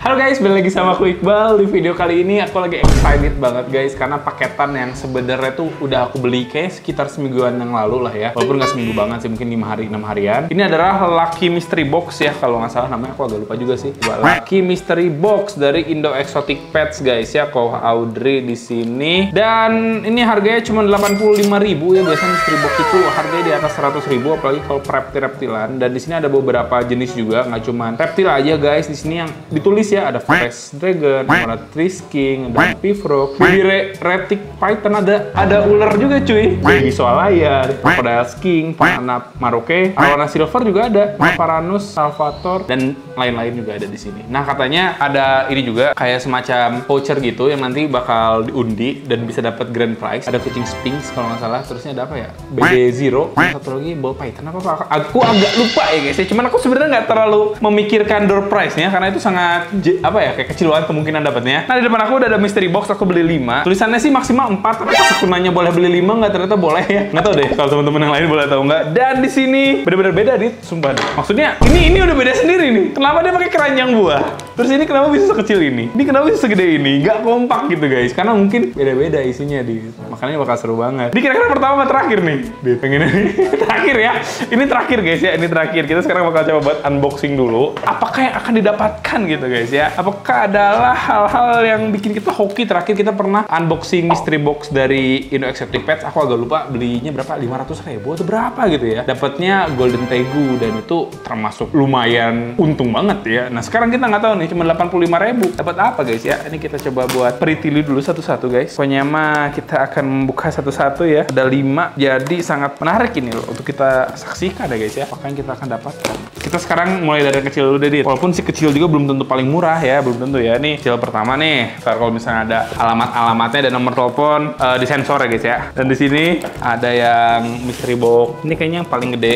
Halo guys, balik lagi sama aku Iqbal. Di video kali ini aku lagi excited banget guys, karena paketan yang sebenarnya tuh udah aku beli kayak sekitar semingguan yang lalu lah ya. Walaupun nggak seminggu banget sih, mungkin 5 hari, 6 harian. Ini adalah Lucky Mystery Box ya, kalau nggak salah namanya, aku agak lupa juga sih. Lucky Mystery Box dari Indo Exotic Pets guys ya, Koh Audrey di sini. Dan ini harganya cuma 85.000 ya. Biasanya mystery box itu harganya di atas 100.000, apalagi kalau reptil-reptilan. Dan di sini ada beberapa jenis juga, nggak cuma reptil aja guys. Di sini yang ditulis ya, ada Forest Dragon, ada Trisking, ada Pivrock, Baby Retic Python, ada ular juga cuy, Baby Soalaya, Crocodile King, Panana Maroke, Arowana Silver juga ada, Paranus, Salvator, dan lain-lain juga ada di sini. Nah katanya ada ini juga kayak semacam voucher gitu yang nanti bakal diundi dan bisa dapat grand prize. Ada kucing Sphinx kalau nggak salah, terusnya ada apa ya? BD Zero, satu lagi Ball Python apa? Aku agak lupa ya guys. Cuman aku sebenarnya nggak terlalu memikirkan door prize-nya karena itu sangat apa ya, kayak kecil banget kemungkinan dapatnya. Nah di depan aku udah ada mystery box, aku beli 5. Tulisannya sih maksimal 4, tapi pas aku nanya boleh beli 5 nggak, ternyata boleh ya. Nggak tahu deh kalau teman-teman yang lain boleh tahu nggak. Dan di sini bener-bener beda dit, sumpah deh. Maksudnya ini udah beda sendiri nih. Kenapa dia pakai keranjang buah? Terus ini kenapa bisa sekecil ini? Ini kenapa bisa segede ini? Nggak kompak gitu guys, karena mungkin beda-beda isinya dit. Makanya bakal seru banget. Ini kira-kira pertama terakhir nih. Dit, pengen ini terakhir ya. Ini terakhir guys ya, ini terakhir. Kita sekarang bakal coba buat unboxing dulu. Apakah yang akan didapatkan gitu guys ya? Apakah adalah hal-hal yang bikin kita hoki? Terakhir kita pernah unboxing mystery box dari Indo Exotic Pets. Aku agak lupa belinya berapa, 500.000 atau berapa gitu ya. Dapatnya Golden Tegu dan itu termasuk lumayan untung banget ya. Nah sekarang kita nggak tahu nih, cuma 85.000. Dapat apa guys ya? Ini kita coba buat pretili dulu satu-satu guys. Pokoknya mah kita akan membuka satu-satu ya. Ada 5, jadi sangat menarik ini loh untuk kita saksikan ya guys ya. Apa yang kita akan dapatkan? Kita sekarang mulai dari kecil dulu deh dit. Walaupun si kecil juga belum tentu paling murah ya, belum tentu ya. Nih kecil pertama nih. Ntar kalau misalnya ada alamat-alamatnya dan nomor telepon disensor ya guys ya. Dan di sini ada yang mystery box. Ini kayaknya yang paling gede.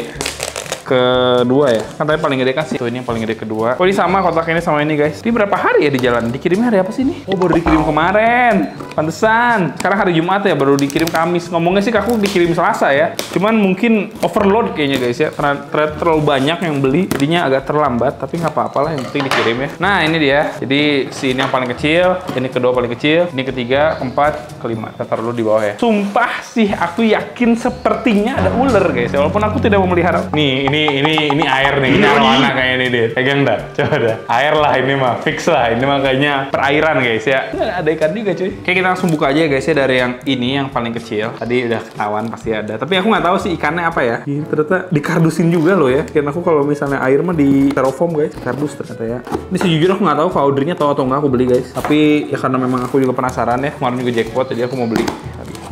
Kedua ya, kan tadi paling gede kasih. Tuh ini yang paling gede kedua. Oh ini sama kotak ini sama ini guys. Ini berapa hari ya di jalan? Dikirimnya hari apa sih ini? Oh baru dikirim kemarin. Pantesan. Sekarang hari Jumat ya, baru dikirim Kamis. Ngomongnya sih aku dikirim Selasa ya. Cuman mungkin overload kayaknya guys ya. Karena terlalu banyak yang beli, jadinya agak terlambat. Tapi nggak apa-apa lah, yang penting dikirim ya. Nah ini dia. Jadi si ini yang paling kecil, ini kedua paling kecil, ini ketiga, keempat, kelima. Kita taruh dulu di bawah ya. Sumpah sih aku yakin sepertinya ada ular guys. Walaupun aku tidak memelihara. Nih ini air nih, ini arowana kayak ini deh. Pegang dah, coba dah. Air lah ini mah, fix lah. Ini mah kayaknya perairan guys ya. Ada ikan juga cuy. Kayak kita langsung buka aja guys ya dari yang ini yang paling kecil. Tadi udah ketahuan pasti ada. Tapi aku nggak tahu sih ikannya apa ya. Ini ternyata dikardusin juga loh ya. Karena aku kalau misalnya air mah di styrofoam guys, kardus ternyata ya. Ini sejujurnya aku nggak tahu Audrey-nya tahu atau nggak, aku beli guys. Tapi ya karena memang aku juga penasaran ya. Kemarin juga jackpot, jadi aku mau beli.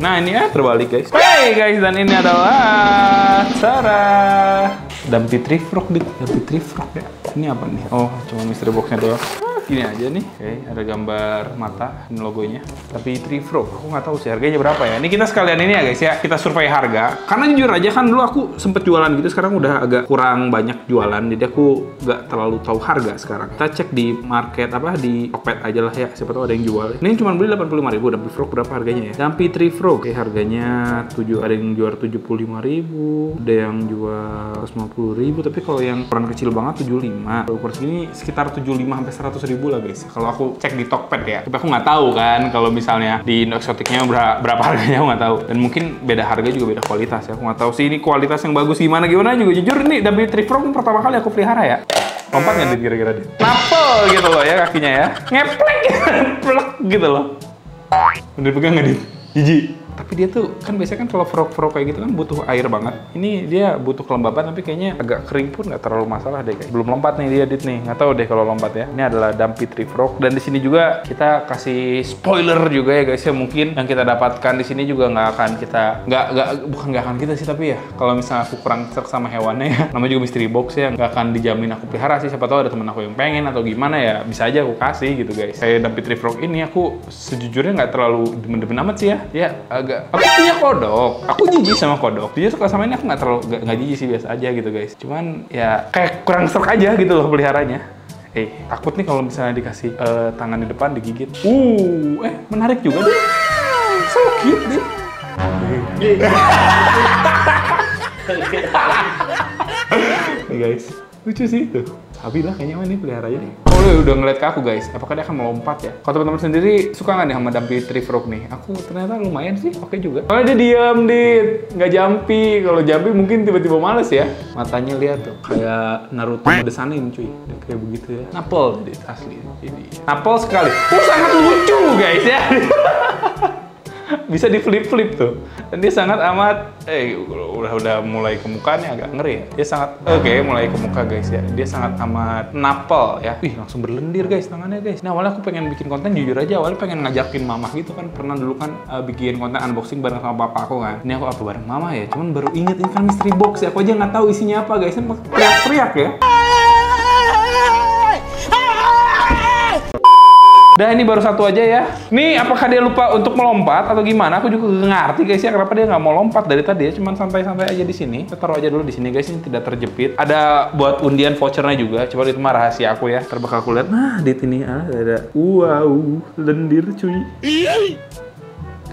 Nah ini ya terbalik guys. Hey guys, dan ini adalah Sarah. Dumpy Pivrock dit. Dumpy Pivrock ya. Ini apa nih? Oh cuma mystery box-nya doang. Gini aja nih, oke, ada gambar mata, ini logonya. Tapi Pivrock, aku nggak tahu sih harganya berapa ya. Ini kita sekalian ini ya guys ya, kita survei harga. Karena jujur aja kan dulu aku sempet jualan gitu, sekarang udah agak kurang banyak jualan, jadi aku nggak terlalu tahu harga sekarang. Kita cek di market apa, di Tokped aja lah ya, siapa tahu ada yang jual. Ini cuma beli 85.000, dan Pivrock berapa harganya ya? Dumpy Pivrock, harganya ada yang jual 75.000, ada yang jual 150.000, tapi kalau yang ukuran kecil banget 75. Kalau ukuran segini sekitar 75 sampai 100.000 lah guys. Kalau aku cek di Tokped ya, tapi aku nggak tahu kan kalau misalnya di Indo Exoticnya berapa harganya, aku nggak tahu. Dan mungkin beda harga juga beda kualitas ya. Aku nggak tahu sih ini kualitas yang bagus gimana juga. Jujur ini Dumpy Pivrock pertama kali aku pelihara ya. Lompat nggak dia kira-kira dia? Napel gitu loh ya kakinya ya. Ngeplek plek gitu loh. Udah pegang nggak dia? Jijik. Tapi dia tuh kan biasanya kan kalau frog kayak gitu kan butuh air banget. Ini dia butuh kelembaban, tapi kayaknya agak kering pun nggak terlalu masalah deh guys. Belum lompat nih dia dit nih, nggak tahu deh kalau lompat ya. Ini adalah Dumpy Pivrock, dan di sini juga kita kasih spoiler juga ya guys ya. Mungkin yang kita dapatkan di sini juga nggak akan kita bukan nggak akan kita sih, tapi ya kalau misalnya aku kurang serk sama hewannya ya, namanya juga mystery box ya, nggak akan dijamin aku pelihara sih. Siapa tahu ada temen aku yang pengen atau gimana ya, bisa aja aku kasih gitu guys. Kayak Dumpy Pivrock ini aku sejujurnya nggak terlalu demen-demen amat sih ya. Ya aku punya kodok, aku jijik sama kodok. Dia suka sama ini aku nggak jijik sih, biasa aja gitu guys. Cuman ya kayak kurang serk aja gitu loh peliharanya. Takut nih kalau misalnya dikasih tangan di depan digigit. Menarik juga deh. So cute deh. Nih guys, lucu sih tuh. Abi lah kayaknya mah nih pelihara aja deh. Oh, udah ngeliat ke aku guys. Apakah dia akan melompat ya? Kalau teman-teman sendiri suka nggak nih sama Dumpy Tree Frog nih? Aku ternyata lumayan sih, oke juga. Soalnya dia diam, nggak jumpy. Kalau jumpy mungkin tiba-tiba males ya. Matanya lihat tuh, kayak Naruto ngedesanin cuy. Dia kayak begitu ya. Napel, dia asli. Ini napel sekali. Sangat lucu guys ya. Bisa di flip-flip tuh. Dan dia sangat amat udah mulai ke mukanya agak ngeri ya. Dia sangat mulai ke muka guys ya. Dia sangat amat napel ya. Langsung berlendir guys tangannya guys. Nah, awalnya aku pengen bikin konten, jujur aja awalnya pengen ngajakin mamah gitu kan. Pernah dulu kan bikin konten unboxing bareng sama papa aku kan. Ini aku apa bareng mama ya. Cuman baru inget ini kan mystery box ya. Aku aja nggak tahu isinya apa guys. Ini teriak-teriak ya. Dah, ini baru satu aja ya. Nih, apakah dia lupa untuk melompat atau gimana? Aku juga gak ngerti guys ya, kenapa dia nggak mau lompat dari tadi ya. Cuman santai-santai aja di sini. Kita taruh aja dulu di sini guys, ini tidak terjepit. Ada buat undian vouchernya juga. Coba itu mah rahasia aku ya. Terbakal aku lihat. Nah, di sini ada. Wow, lendir cuy.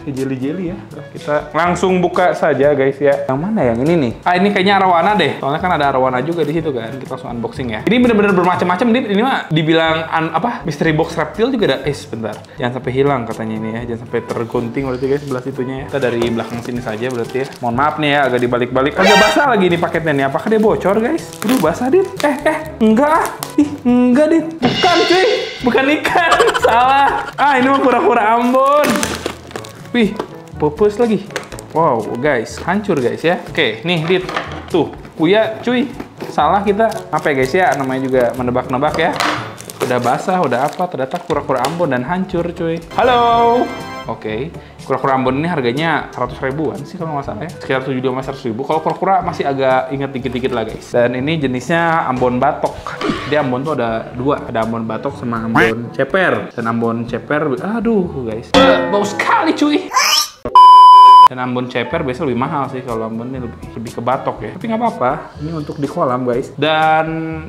Jeli-jeli ya. Kita langsung buka saja guys ya. Yang mana yang ini nih? Ini kayaknya arwana deh. Soalnya kan ada arwana juga di situ kan. Kita langsung unboxing ya. Ini bener-bener bermacam-macam. Ini mah dibilang mystery box reptil juga ada. Sebentar. Jangan sampai hilang katanya ini ya. Jangan sampai tergunting berarti guys sebelah situnya ya. Kita dari belakang sini saja berarti ya. Mohon maaf nih ya, agak dibalik-balik. Agak basah lagi nih paketnya nih. Apakah dia bocor guys? Aduh, basah dit. Enggak. Enggak dit. Bukan cuy. Bukan ikan. Salah. Ini mah kura-kura Ambon. Wih, pupus lagi. Wow, guys, hancur guys ya. Oke, nih, Dit. Tuh, Uya, cuy. Salah kita. Apa ya guys ya? Namanya juga menebak-nebak ya. Udah basah, udah apa. Ternyata kura-kura Ambon dan hancur, cuy. Halo. Oke. Kura-kura Ambon ini harganya 100 ribuan sih kalau nggak salah ya. Sekitar 75-100 ribu. Kalau kura-kura masih agak inget dikit-dikit lah guys. Dan ini jenisnya Ambon batok. Dia Ambon tuh ada dua. Ada Ambon batok sama Ambon ceper. Dan Ambon ceper, aduh guys. Bau sekali cuy. Dan Ambon ceper biasanya lebih mahal sih, kalau Ambon ini lebih ke batok ya. Tapi nggak apa-apa, ini untuk di kolam guys. Dan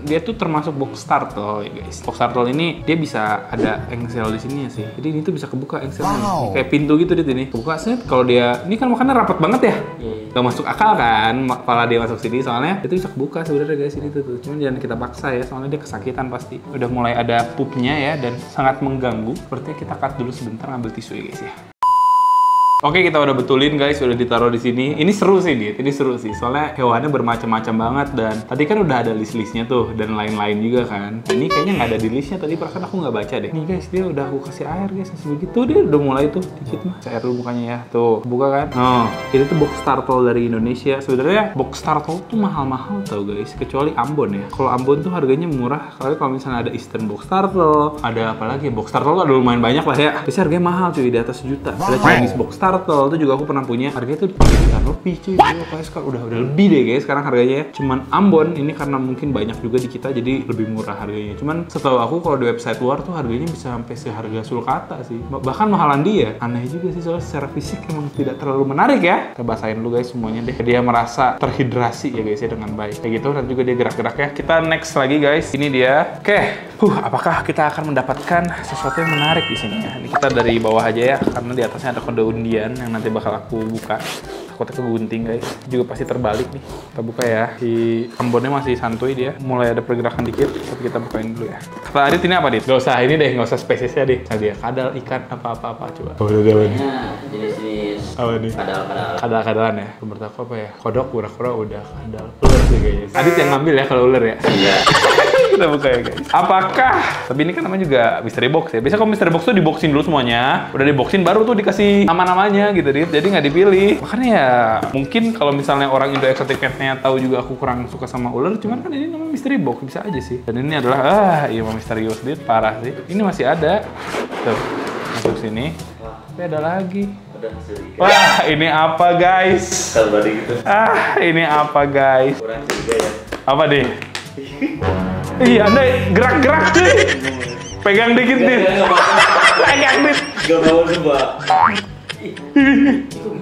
dia tuh termasuk box turtle ya guys. Box turtle ini dia bisa ada engsel di sini ya sih. Jadi ini tuh bisa kebuka engselnya. Wow. Kayak pintu gitu di sini. Kebuka set. Kalau dia ini kan makannya rapat banget ya. Gak masuk akal kan, kepala dia masuk sini soalnya itu bisa kebuka sebenarnya guys ini tuh. Cuman jangan kita paksa ya, soalnya dia kesakitan pasti. Udah mulai ada pupnya ya dan sangat mengganggu. Sepertinya kita cut dulu sebentar ngambil tisu ya guys ya. Oke, kita udah betulin guys, udah ditaruh di sini. Ini seru sih, Dit. Ini seru sih. Soalnya hewannya bermacam-macam banget dan tadi kan udah ada list-listnya tuh dan lain-lain juga kan. Ini kayaknya nggak ada di listnya tadi, perasaan aku nggak baca deh. Nih guys, dia udah aku kasih air guys, begitu dia udah mulai tuh dikit mah. Air dulu mukanya ya. Tuh, buka kan. Oh, ini tuh box turtle dari Indonesia. Sebenarnya box turtle tuh mahal-mahal tau guys, kecuali Ambon ya. Kalau Ambon tuh harganya murah. Kalau misalnya ada Eastern box turtle, ada apa lagi? Box turtle ada lumayan banyak lah ya. Tapi harganya mahal cuy, di atas sejuta. Ada Chinese box turtle itu juga aku pernah punya, harganya tuh 3 juta lebih cuy. Kayak sekarang udah lebih deh guys sekarang harganya. Cuman Ambon ini karena mungkin banyak juga di kita jadi lebih murah harganya. Cuman setahu aku kalau di website luar tuh harganya bisa sampai seharga sulcata sih, bahkan mahalan dia. Aneh juga sih soalnya secara fisik emang tidak terlalu menarik ya. Kita basahin dulu guys semuanya deh. Dia merasa terhidrasi ya guys ya dengan baik. Kayak gitu, dan juga dia gerak-gerak ya. Kita next lagi guys. Ini dia. Oke. Apakah kita akan mendapatkan sesuatu yang menarik di sini ya? Ini kita dari bawah aja ya, karena di atasnya ada kode undian yang nanti bakal aku buka. Takutnya kegunting guys, juga pasti terbalik nih. Kita buka ya. Si Ambonnya masih santuy dia, mulai ada pergerakan dikit, tapi kita bukain dulu ya. Kata Adit ini apa Dit? Gak usah ini deh, gak usah spesiesnya deh. Nah, dia kadal, ikan, apa-apa coba. Oh, udah jenis-jenis apa nih? Kadal-kadalan ya. Menurut aku apa ya? Kodok, kura-kura udah kadal. Ular sih kayaknya. Adit yang ngambil ya kalau ular ya. Iya. Kita buka ya guys. Apakah? Tapi ini kan namanya juga mystery box ya. Biasanya kalau mystery box tuh diboxin dulu semuanya. Udah diboxin baru tuh dikasih nama-namanya gitu Dit. Jadi nggak dipilih. Makanya ya mungkin kalau misalnya orang Indo Exotic Cat-nya tahu juga aku kurang suka sama ular. Cuman kan ini namanya mystery box, bisa aja sih. Dan ini adalah iya misterius Dit, parah sih. Ini masih ada. Tuh, masuk sini. Tapi ada lagi. Wah, ini apa guys? Ini apa guys? Apa deh? Iya, Anda gerak-gerak cuy. Pegang dikit nih. Pegang dikit. Gak mau coba.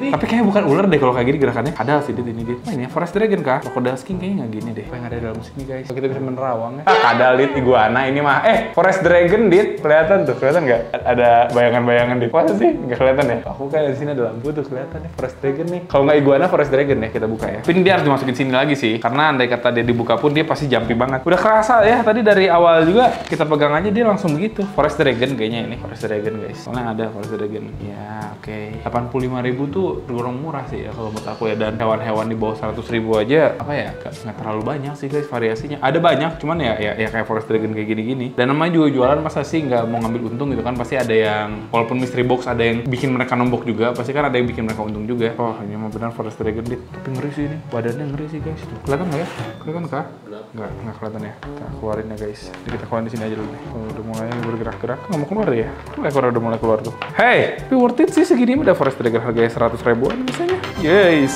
Tapi kayaknya bukan ular deh kalau kayak gini gerakannya. Ada sih Dit, ini Dit. Nah, ini Forest Dragon kah? Crocodile King kayaknya nggak gini deh. Apa yang ada dalam sini guys? Kita bisa menerawang ya. Kadal Dit, iguana ini mah. Forest Dragon Dit, kelihatan tuh, kelihatan nggak? Ada bayangan-bayangan Dit. Masa sih nggak kelihatan ya? Aku kayak di sini ada lampu tuh kelihatan nih Forest Dragon nih. Kalau nggak iguana Forest Dragon ya kita buka ya. Tapi ini dia harus dimasukin sini lagi sih, karena andai kata dia dibuka pun dia pasti jumpy banget. Udah kerasa ya tadi dari awal juga kita pegang aja dia langsung begitu. Forest Dragon kayaknya ini Forest Dragon guys. Soalnya ada Forest Dragon. Ya oke. 85.000 tuh tergolong murah sih ya kalau menurut aku ya, dan hewan-hewan di bawah 100.000 aja apa ya nggak terlalu banyak sih guys variasinya. Ada banyak cuman ya kayak Forest Dragon kayak gini-gini. Dan namanya juga jualan masa sih nggak mau ngambil untung gitu kan, pasti ada yang walaupun mystery box ada yang bikin mereka nombok juga, pasti kan ada yang bikin mereka untung juga. Oh ini mah benar Forest Dragon Dit. Tapi ngeri sih ini, badannya ngeri sih guys. Tuh, kelihatan nggak ya? Kelihatan kah? Nggak kelihatan ya. Kita keluarin ya guys. Jadi kita keluarin di sini aja dulu nih. Oh, udah mulai bergerak-gerak. Nggak mau keluar ya? Ekor udah mulai keluar tuh. Hey, tapi worth it sih segini udah Forest Dragon harganya 100.000-an misalnya. Yes.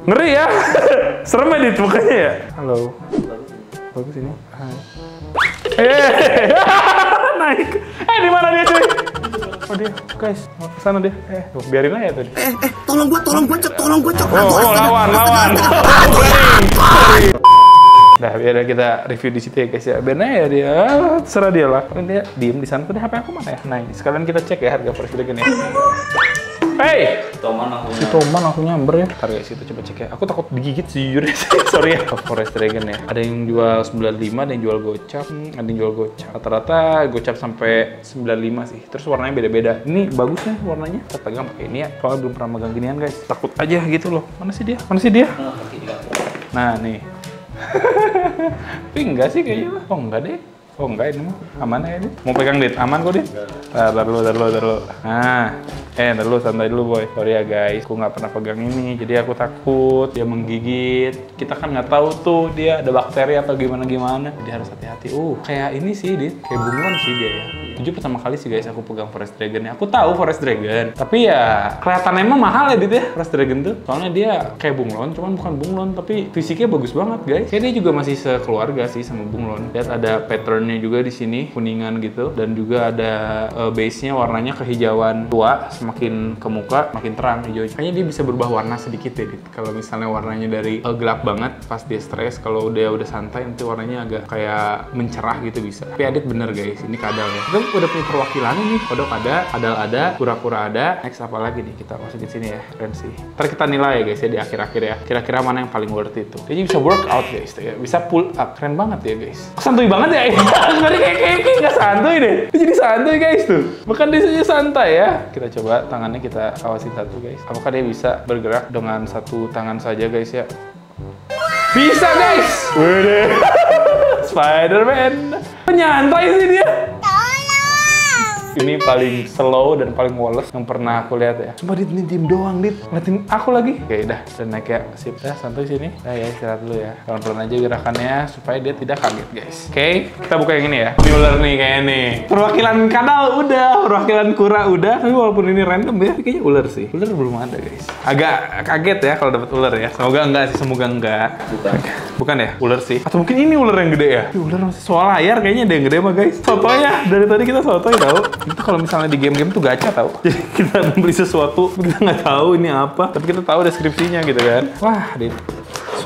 Ngeri ya? Serem ya Dit mukanya ya? Halo. Bagus ini. Hai. Naik. Di mana dia cuy? Oh dia, guys, mau ke sana dia. Biarin aja tadi. Tolong gua, Cok. Oh, lawan. Nah, biar kita review di situ ya guys ya. Biar aja dia, terserah dia lah. Kalau dia diem di sana, tadi HP aku mana ya? Nah, ini sekalian kita cek ya harga Forest Dragon ya. Hey! Toman aku nyamber ya. Ntar guys, kita coba cek ya. Aku takut digigit sejujurnya. Sorry ya. Forest Dragon ya. Ada yang jual 95, ada yang jual gocap. Ada yang jual gocap. Rata-rata gocap sampai 95 sih. Terus warnanya beda-beda. Ini bagus ya warnanya. Kita pegang pakai ini ya. Soalnya belum pernah megang ginian guys. Takut aja gitu loh. Mana sih dia? Nah, nih. Tapi enggak sih kayaknya. Oh, enggak deh. Oh enggak, ini mah aman ya Dit. Mau pegang Dit? Aman kok Dit? Ntar dulu. Nah, ntar dulu, santai dulu boy. Sorry ya guys, aku nggak pernah pegang ini, jadi aku takut dia menggigit. Kita kan nggak tahu tuh dia ada bakteri atau gimana. Jadi harus hati-hati. Kayak ini sih Dit, kayak bunglon sih dia ya. Jujur pertama kali sih guys aku pegang Forest Dragon ya. Aku tahu Forest Dragon, tapi ya kelihatan emang mahal ya Dit ya Forest Dragon tuh. Soalnya dia kayak bunglon, cuman bukan bunglon, tapi fisiknya bagus banget guys. Kayak dia juga masih sekeluarga sih sama bunglon. Lihat ada patternnya juga di sini kuningan gitu, dan juga ada base-nya warnanya kehijauan tua, semakin ke muka makin terang hijau. Kayaknya dia bisa berubah warna sedikit ya Dit. Kalau misalnya warnanya dari gelap banget pas dia stres, kalau dia udah santai nanti warnanya agak kayak mencerah gitu bisa. Tapi Adit bener guys, ini kadal ya. Kita udah punya perwakilan nih, kodok ada, kadal ada, kura-kura ada. Next apa lagi nih kita masukin sini ya, keren sih. Ntar kita nilai ya guys ya di akhir-akhir ya. Kira-kira mana yang paling worth it tuh. Dia bisa workout guys, ya. Bisa pull up, keren banget ya guys. Santuy banget ya. Sebenarnya kayak nggak santuy deh. Dia jadi santuy guys tuh. Bukan dia saja santai ya. Kita coba tangannya kita awasin satu guys. Apakah dia bisa bergerak dengan satu tangan saja guys ya? Bisa guys. Wede. Spider-Man. Penyantai sih dia. Ini paling slow dan paling woles yang pernah aku lihat ya. Cuma Dit, ini diem doang Dit, ngeliatin aku lagi. Oke udah, dan naik ya, sip. Ya santuy sini. Nah ya istirahat dulu ya. Pelan-pelan aja gerakannya supaya dia tidak kaget guys. Oke, kita buka yang ini ya. Ini ular nih kayaknya nih. Perwakilan kadal udah, perwakilan kura udah. Tapi walaupun ini random ya, kayaknya ular sih. Ular belum ada guys. Agak kaget ya kalau dapat ular ya. Semoga enggak sih, semoga enggak. Bukan ya, ular sih. Atau mungkin ini ular yang gede ya. Ini ular masih soal layar kayaknya ada yang gede mah guys. Sotonya, dari tadi kita sotoy tau. Itu kalau misalnya di game-game tuh gacha tau. Jadi kita membeli sesuatu, kita nggak tahu ini apa, tapi kita tahu deskripsinya gitu kan. Wah, Dit.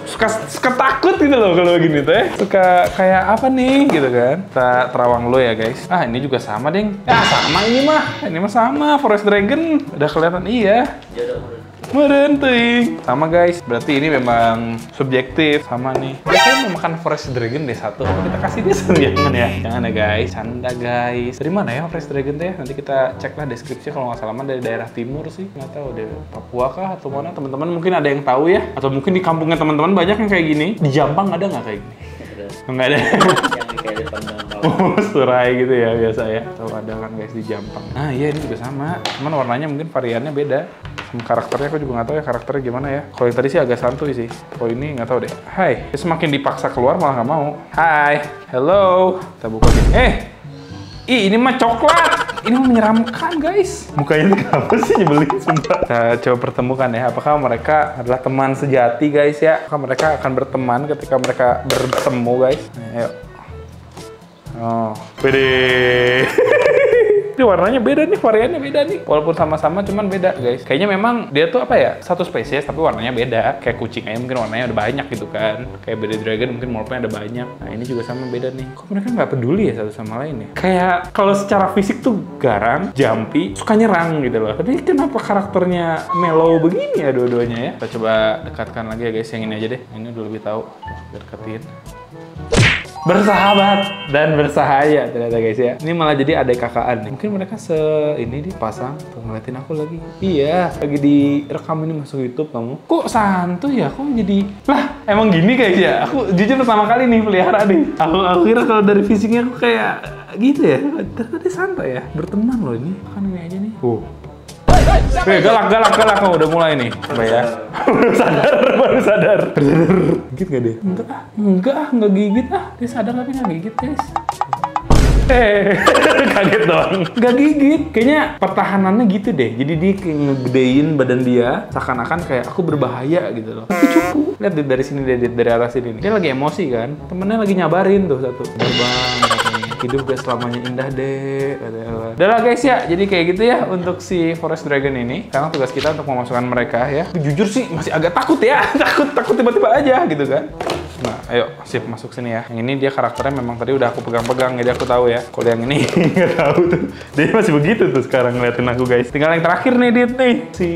Suka takut gitu loh kalau gini tuh ya. Suka kayak apa nih gitu kan. Kita terawang dulu ya guys. Ini juga sama deng. Sama ini mah. Ini mah sama, Forest Dragon. Udah kelihatan iya. Merenting. Sama guys, berarti ini memang subjektif. Sama nih. Saya mau makan Forest Dragon deh satu. Kita kasih dia jangan ya. Jangan ya guys. Canda guys. Dari mana ya Forest Dragon teh? Nanti kita cek lah deskripsinya, kalau nggak salah dari daerah timur sih. Nggak tahu deh, Papua kah atau mana. Teman-teman mungkin ada yang tahu ya. Atau mungkin di kampungnya teman-teman banyak yang kayak gini. Di Jampang ada nggak kayak gini? Nggak ada. Yang kayak depan Surai gitu ya biasa ya. Tahu ada kan guys di Jampang. Nah iya ini juga sama. Cuman warnanya mungkin variannya beda. Karakternya aku juga nggak tahu ya karakternya gimana ya. Kalau yang tadi sih agak santuy sih. Kalau ini nggak tahu deh. Hai, dia semakin dipaksa keluar malah nggak mau. Hai, hello. Kita buka nih. Ini mah coklat. Ini mah menyeramkan guys. Mukanya kenapa sih nyebelin sumpah. Kita coba pertemukan ya. Apakah mereka adalah teman sejati guys ya? Apakah mereka akan berteman ketika mereka bertemu guys? Ayo. Oh, pede. Ini warnanya beda nih, variannya beda nih. Walaupun sama-sama cuman beda guys. Kayaknya memang dia tuh apa ya, satu spesies tapi warnanya beda. Kayak kucing aja mungkin warnanya ada banyak gitu kan. Kayak Bearded Dragon mungkin morphnya ada banyak. Nah ini juga sama beda nih. Kok mereka nggak peduli ya satu sama lain ya? Kayak kalau secara fisik tuh garang, jumpy, suka nyerang gitu loh. Tapi kenapa karakternya mellow begini ya dua-duanya ya? Kita coba dekatkan lagi ya guys, yang ini aja deh. Ini udah lebih tahu. Deketin. Bersahabat dan bersahaya ternyata guys ya. Ini malah jadi adik kakaan nih. Mungkin mereka ini dipasang tuh ngeliatin aku lagi. Iya, lagi direkam ini masuk YouTube kamu. Kok santuy ya? Kok jadi lah emang gini guys ya? Aku jujur pertama kali nih pelihara nih. Aku kira kalau dari fisiknya aku kayak gitu ya. Ternyata dia santai ya. Berteman loh ini. Kan ini aja nih. Galak oh, udah mulai nih. Coba ya. baru sadar. Gigit gak dia? Enggak gigit ah. Dia sadar tapi nggak gigit guys. Kaget doang. Nggak gigit. Kayaknya pertahanannya gitu deh. Jadi dia kayak ngegedein badan dia, seakan-akan kayak aku berbahaya gitu loh. Tapi cukup. Lihat dari sini deh, dari arah sini. Dia lagi emosi kan. Temennya lagi nyabarin tuh satu. Terbang. Hidup gak selamanya indah deh. Udah lah guys ya, jadi kayak gitu ya untuk si Forest Dragon ini. Sekarang tugas kita untuk memasukkan mereka ya. Jujur sih masih agak takut ya. takut tiba-tiba aja gitu kan. Nah, ayo sip masuk sini ya. Yang ini dia karakternya memang tadi udah aku pegang-pegang, jadi aku tahu ya. Kalau yang ini nggak tahu tuh. Dia masih begitu tuh sekarang ngeliatin aku guys. Tinggal yang terakhir nih Dit nih. Si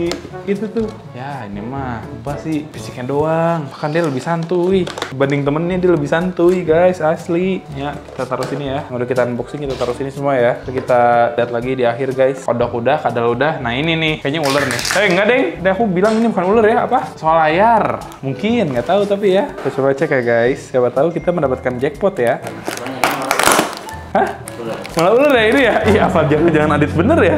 itu tuh. Ya ini mah apa sih fisiknya doang. Bahkan dia lebih santuy. Dibanding temennya dia lebih santuy guys, asli. Ya kita taruh sini ya. Udah kita unboxing kita taruh sini semua ya. Kita lihat lagi di akhir guys. Kodok udah, kadal udah. Nah ini nih kayaknya ular nih. Enggak deh. Udah aku bilang ini bukan ular ya. Apa? Soal layar. Mungkin nggak tahu tapi ya. Kita coba cek ya guys. Siapa tahu kita mendapatkan jackpot ya. Hah? Malah ular ya ini ya? Iya apa jangan Adit bener ya?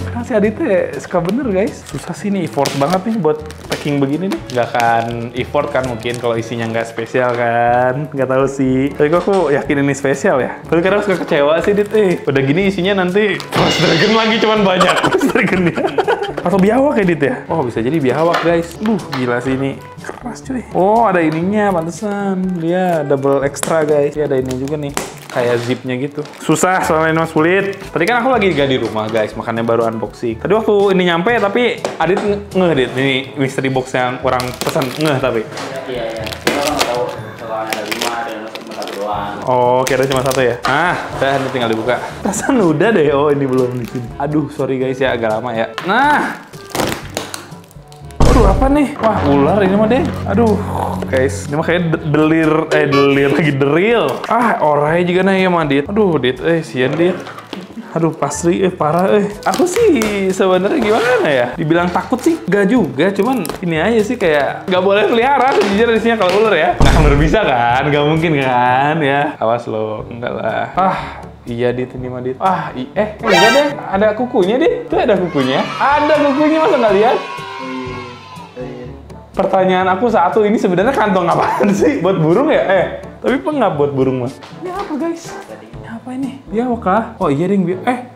Karena si Aditnya suka bener guys. Susah sih nih, effort banget nih buat packing begini nih. Nggak akan effort kan mungkin kalau isinya nggak spesial kan. Nggak tahu sih. Tapi kok aku yakin ini spesial ya. Tapi kadang suka kecewa sih Dit. Udah gini isinya nanti Forest Dragon lagi cuman banyak. Forest Dragon ya. Atau biawak ya Dit ya? Oh bisa jadi biawak guys. Gila sih ini. Keras cuy. Oh ada ininya pantesan. Dia double extra guys. Dia ada ini juga nih. Kayak zipnya gitu. Susah soalnya ini mas sulit. Tadi kan aku lagi gak di rumah guys, makanya baru unboxing. Tadi waktu ini nyampe tapi Adit ngeh Dit. Ini mystery box yang orang pesan ngeh tapi. Iya. Kita nggak tahu kalau ada 5 ada yang cuma 1 doang. Oh, kira cuma 1 ya? Ah, udah tinggal dibuka. Perasaan udah deh. Oh, ini belum di sini. Aduh, sorry guys ya agak lama ya. Nah. Aduh, apa nih? Wah, ular ini mah deh. Aduh, guys, ini mah kayak delir lagi deril. Ah, orai juga nih ya, Dit. Aduh, Dit, sian Dit. Aduh, pasri, parah, Aku sih sebenarnya gimana ya? Dibilang takut sih, gak juga. Cuman ini aja sih kayak gak boleh pelihara sejujurnya di sini kalau ular ya. Nggak akan berbisa kan? Gak mungkin kan ya? Awas lo, enggak lah. Iya Dit, ini mah Dit. Enggak deh, ada kukunya Dit. Tuh ada kukunya. Ada kukunya, masa nggak lihat? Pertanyaan aku satu, ini sebenarnya kantong apaan sih? Buat burung ya? Tapi nggak buat burung mah. Ini apa guys? Ini apa ini? Biawak kah? Oh iya ding,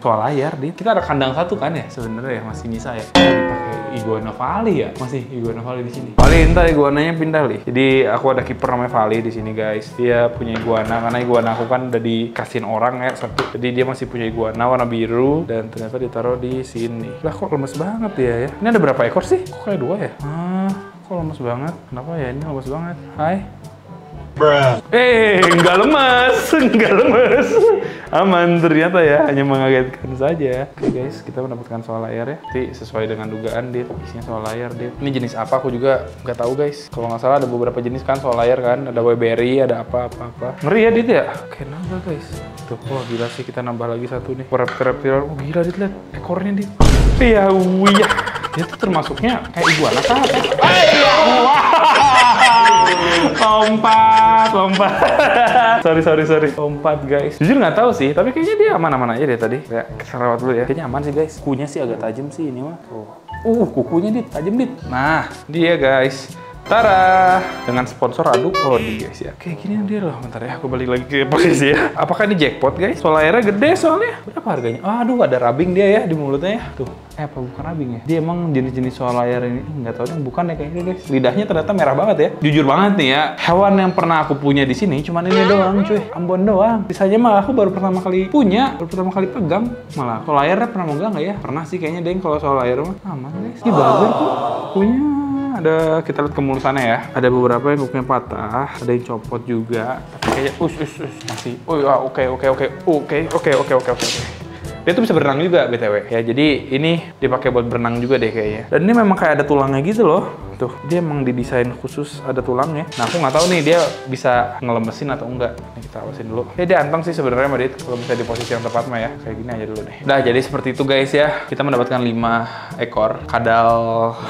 soal layar Dit. Kita ada kandang satu kan ya? Sebenarnya ya masih bisa ya. Pakai iguana Vali ya? Masih iguana Vali di sini. Vali entar iguananya pindah nih. Jadi aku ada kiper namanya Vali di sini guys. Dia punya iguana karena iguana aku kan udah dikasihin orang ya satu. Jadi dia masih punya iguana warna biru dan ternyata ditaruh di sini. Lah kok lemes banget ya? Ini ada berapa ekor sih? Kok kayak 2 ya? Kok lemes banget? Kenapa ya ini lemes banget? Hai. Nggak lemes. Aman ternyata ya, hanya mengagetkan saja. Oke guys, kita mendapatkan soal layar ya. Jadi sesuai dengan dugaan Dit, isinya soal layar Dit. Ini jenis apa aku juga nggak tahu guys. Kalau nggak salah ada beberapa jenis kan soal layar kan. Ada Weberry, ada apa. Ngeri ya Dit ya? Oke, nambah guys. Tuh, wah gila sih kita nambah lagi 1 nih. Reptil. Oh gila Dit, lihat ekornya Dit. Iya, wiyah. Dia tuh termasuknya kayak iguana kah? Lompat. Sorry. Lompat guys. Jujur nggak tahu sih, tapi kayaknya dia aman-aman aja deh tadi. Ya, kita rawat dulu ya. Kayaknya aman sih guys. Kukunya sih agak tajam sih ini mah. Kukunya Dit, tajam Dit. Nah, dia guys. Tara, dengan sponsor aduk Odi guys ya. Kayak gini dia loh. Bentar ya, aku balik lagi ke posisi ya. Apakah ini jackpot guys? Solarnya gede soalnya. Berapa harganya? Aduh, ada rubbing dia ya di mulutnya ya. Tuh, apa bukan rubbing ya? Dia emang jenis-jenis solar ini nggak tahu deh, bukan ya kayaknya guys. Lidahnya ternyata merah banget ya. Jujur banget nih ya, hewan yang pernah aku punya di sini cuman ini doang cuy, Ambon doang. Sisanya mah aku baru pertama kali punya, baru pertama kali pegang. Malah solarnya pernah megang nggak ya? Pernah sih kayaknya deh kalau solar mah aman guys. Ini bagus tuh punya. Ada, kita lihat kemulusannya ya. Ada beberapa yang kukunya patah, ada yang copot juga. Tapi kayaknya masih. Oke. Dia tuh bisa berenang juga BTW ya. Jadi ini dipakai buat berenang juga deh kayaknya. Dan ini memang kayak ada tulangnya gitu loh. Tuh, dia emang didesain khusus ada tulangnya. Nah, aku nggak tahu nih dia bisa ngelemesin atau enggak. Nih, kita awasin dulu. Ya dia anteng sih sebenarnya Mbak Dit, kalau misalnya di posisi yang tepat mah ya. Kayak gini aja dulu deh. Nah, jadi seperti itu guys ya. Kita mendapatkan 5 ekor. Kadal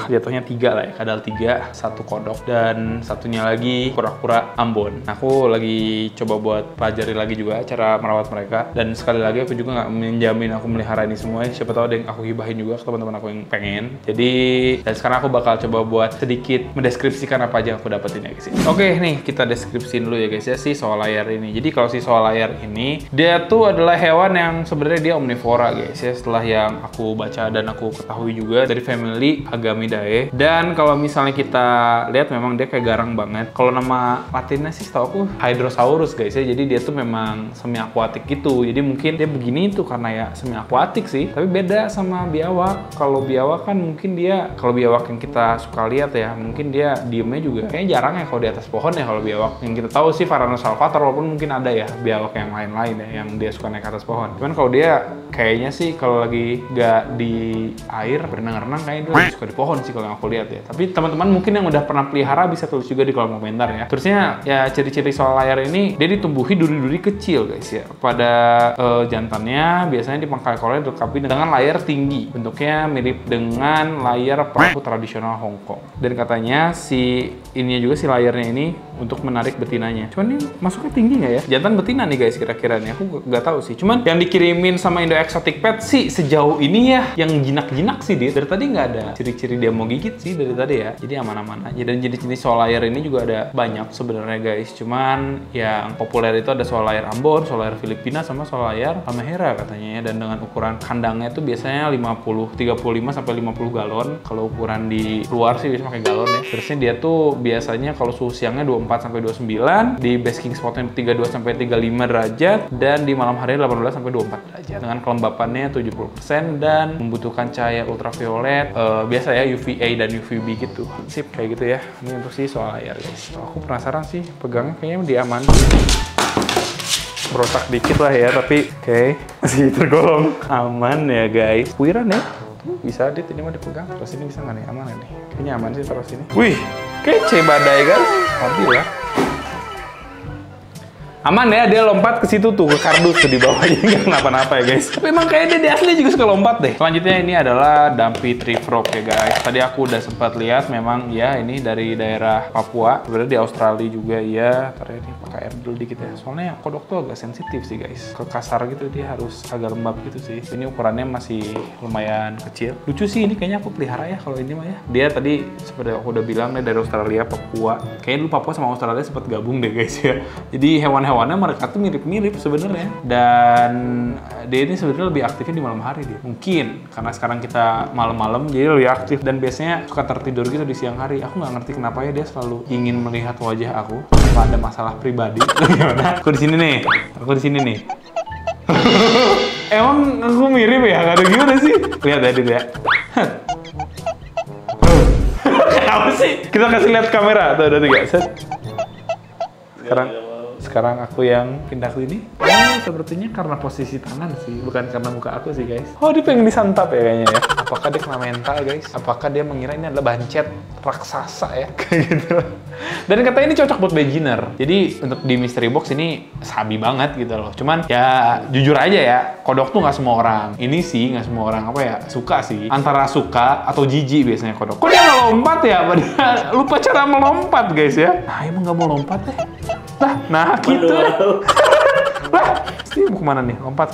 jatuhnya 3 lah ya. Kadal 3, 1 kodok dan satunya lagi kura-kura Ambon. Nah, aku lagi coba buat pelajari lagi juga cara merawat mereka. Dan sekali lagi aku juga nggak menjamin aku melihara ini semua. Siapa tahu ada yang aku hibahin juga ke teman-teman aku yang pengen. Jadi, dan sekarang aku bakal coba buat sedikit mendeskripsikan apa aja yang aku dapetin ya guys. Oke nih, kita deskripsiin dulu ya guys ya si soalayer ini. Jadi kalau si soalayer ini, dia tuh adalah hewan yang sebenarnya dia omnivora guys ya. Setelah yang aku baca dan aku ketahui juga dari family Agamidae. Dan kalau misalnya kita lihat memang dia kayak garang banget. Kalau nama latinnya sih setahu aku Hydrosaurus guys ya. Jadi dia tuh memang semi akuatik gitu. Jadi mungkin dia begini tuh karena ya semi akuatik sih. Tapi beda sama biawak. Kalau biawak kan mungkin dia, kalau biawak yang kita suka lihat ya, mungkin dia diemnya juga kayaknya jarang ya kalau di atas pohon ya kalau biawak. Yang kita tahu sih Varanus salvator, walaupun mungkin ada ya biawak yang lain-lain ya yang dia suka naik ke atas pohon. Cuman kalau dia kayaknya sih kalau lagi nggak di air berenang-renang kayaknya dia lebih suka di pohon sih kalau yang aku lihat ya. Tapi teman-teman mungkin yang udah pernah pelihara bisa tulis juga di kolom komentar ya. Terusnya ya ciri-ciri soal layar ini, dia ditumbuhi duri-duri kecil guys ya. Pada jantannya biasanya di pangkal ekornya dilengkapi dengan layar tinggi. Bentuknya mirip dengan layar perahu tradisional Hong Kong. Dan katanya si ininya juga si layarnya ini untuk menarik betinanya. Cuman ini masuknya tinggi nggak ya? Jantan betina nih guys kira-kira nih. Aku nggak tahu sih. Cuman yang dikirimin sama Indo Exotic Pet sih sejauh ini ya yang jinak-jinak sih dia. Dari tadi nggak ada ciri-ciri dia mau gigit sih dari tadi ya. Jadi aman-aman aja. Dan jenis-jenis soal layar ini juga ada banyak sebenarnya guys. Cuman yang populer itu ada soal layar Ambon, soal layar Filipina, sama soal layar Halmahera katanya ya. Dan dengan ukuran kandangnya itu biasanya 35 sampai 50 galon. Kalau ukuran di luar sih biasanya pakai galon ya. Terusnya dia tuh biasanya kalau suhu siangnya 24 sampai 29, di basking spotnya 32 sampai 35 derajat, dan di malam hari 18 sampai 24 derajat. Dengan kelembapannya 70% dan membutuhkan cahaya ultraviolet biasa ya, UVA dan UVB gitu. Sip kayak gitu ya. Ini untuk sih soal layar guys. Aku penasaran sih pegangnya kayaknya dia aman. Berotak dikit lah ya, tapi oke, masih tergolong aman ya guys. Puiran ya. Bisa Dit, ini mah dipegang. Terus ini bisa nggak nih? Aman nih? Kayaknya aman sih terus ini. Wih, kece badai guys. Mobil ya. Aman ya, dia lompat ke situ tuh, ke kardus tuh di bawahnya, nggak kenapa-napa ya guys. Tapi emang kayaknya dia di asli juga suka lompat deh. Selanjutnya ini adalah Dumpy Tree Frog ya guys. Tadi aku udah sempat lihat, memang ya ini dari daerah Papua. Sebenarnya di Australia juga ya. Ntar ini pakai air dulu dikit ya. Soalnya kodok tuh agak sensitif sih guys. Ke kasar gitu dia harus agak lembab gitu sih. Ini ukurannya masih lumayan kecil. Lucu sih ini, kayaknya aku pelihara ya kalau ini mah ya. Dia tadi seperti aku udah bilang dari Australia, Papua. Kayaknya dulu Papua sama Australia sempat gabung deh guys ya. Jadi hewannya mereka tuh mirip-mirip sebenarnya, dan dia ini sebenarnya lebih aktifnya di malam hari dia. Mungkin karena sekarang kita malam-malam jadi lebih aktif dan biasanya suka tertidur gitu di siang hari. Aku nggak ngerti kenapa ya dia selalu ingin melihat wajah aku. Apa ada masalah pribadi? Gimana? Aku di sini nih. Aku di sini nih. Emang aku mirip ya? Gak ada gimana sih? Lihat ya dia. Kenapa sih? Kita kasih lihat kamera. Tuh ada 3 set. Sekarang aku yang pindah ke sini. Oh, sepertinya karena posisi tangan sih, bukan karena muka aku sih guys. Oh, dia pengen disantap ya kayaknya ya. Apakah dia kena mental guys? Apakah dia mengira ini adalah bancet raksasa ya? Kayak gitu. Dan katanya ini cocok buat beginner. Jadi untuk di mystery box ini sabi banget gitu loh. Cuman ya jujur aja ya, kodok tuh nggak semua orang. Ini sih nggak semua orang apa ya suka sih. Antara suka atau jijik biasanya kodok. Kok dia nggak lompat ya? Padahal lupa cara melompat guys ya. Nah emang nggak mau lompat deh. Nah gitu. Lah, Ini mau kemana nih? Lompat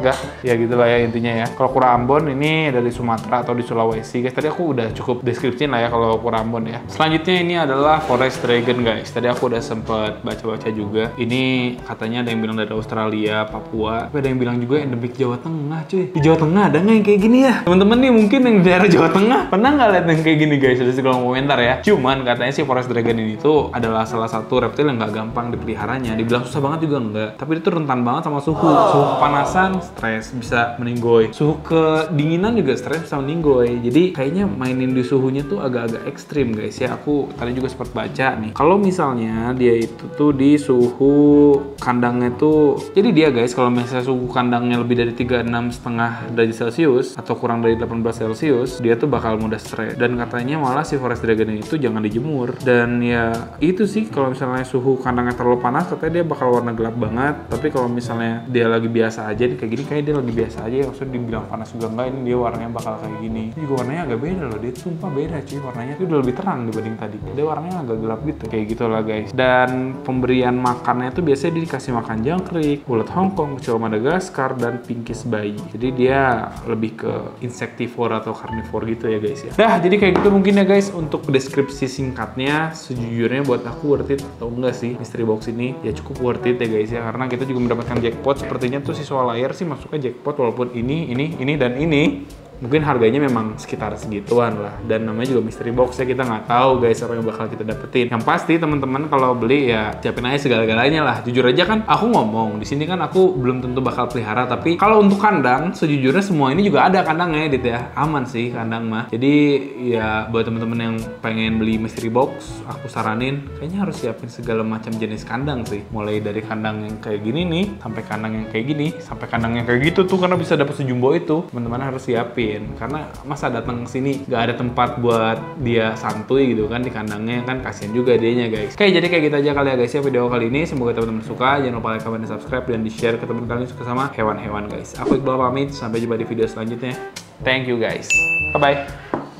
kah? Ya gitulah ya intinya ya. Kalau kura Ambon ini dari Sumatera atau di Sulawesi guys. Tadi aku udah cukup deskripsiin lah ya kalau kura Ambon ya. Selanjutnya ini adalah Forest Dragon guys. Tadi aku udah sempet baca-baca juga. Ini katanya ada yang bilang dari Australia, Papua. Tapi ada yang bilang juga endemik Jawa Tengah cuy. Di Jawa Tengah ada nggak yang kayak gini ya? Teman-teman nih mungkin yang di daerah Jawa Tengah pernah nggak lihat yang kayak gini guys? Udah di kolom komentar ya. Cuman katanya si Forest Dragon ini tuh adalah salah satu reptil yang nggak gampang dipeliharanya. Dibilang susah banget juga enggak. Tapi itu rentan banget sama suhu. Suhu kepanasan, stres bisa meninggoy. Suhu kedinginan juga stres bisa meninggoy. Jadi kayaknya mainin di suhunya tuh agak-agak ekstrim guys ya. Aku tadi juga sempat baca nih. Kalau misalnya dia itu tuh di suhu kandangnya tuh, jadi dia guys kalau misalnya suhu kandangnya lebih dari 36,5 derajat Celcius atau kurang dari 18 Celcius, dia tuh bakal mudah stres. Dan katanya malah si Forest Dragon itu jangan dijemur. Dan ya itu sih kalau misalnya suhu kandangnya terlalu panas, katanya dia bakal warna gelap banget. Tapi kalau misalnya dia lagi biasa aja nih kayak gini, kayak dia lagi biasa aja ya. Maksudnya dibilang panas juga enggak, ini dia warnanya bakal kayak gini. Ini juga warnanya agak beda loh, dia sumpah beda cuy warnanya. Itu udah lebih terang dibanding tadi. Dia warnanya agak gelap gitu. Kayak gitulah guys. Dan pemberian makannya tuh biasanya dikasih makan jangkrik, ulat Hongkong, kecoa Madagaskar, dan pinkis bayi. Jadi dia lebih ke insektivora atau karnivor gitu ya guys ya. Nah, jadi kayak gitu mungkin ya guys untuk deskripsi singkatnya. Sejujurnya buat aku worth it atau enggak sih mystery box ini? Ya cukup worth it ya guys ya, karena kita juga mendapatkan jackpot. Sepertinya tuh siswa layar sih masuknya jackpot, walaupun ini dan ini mungkin harganya memang sekitar segituan lah, dan namanya juga mystery box ya, kita nggak tahu guys apa yang bakal kita dapetin. Yang pasti teman-teman kalau beli ya siapin aja segala-galanya lah. Jujur aja kan aku ngomong di sini kan aku belum tentu bakal pelihara, tapi kalau untuk kandang sejujurnya semua ini juga ada kandangnya Dit ya, aman sih kandang mah. Jadi ya buat teman-teman yang pengen beli mystery box, aku saranin kayaknya harus siapin segala macam jenis kandang sih, mulai dari kandang yang kayak gini nih sampai kandang yang kayak gini sampai kandang yang kayak gitu tuh, karena bisa dapet sejumbo itu. Teman-teman harus siapin, karena masa datang ke sini nggak ada tempat buat dia santuy gitu kan di kandangnya, kan kasihan juga dianya guys. Oke, jadi kayak gitu aja kali ya guys ya video kali ini. Semoga teman-teman suka. Jangan lupa like, comment, dan subscribe, dan di share ke teman kalian suka sama hewan-hewan guys. Aku Iqbal pamit, sampai jumpa di video selanjutnya. Thank you guys, bye bye.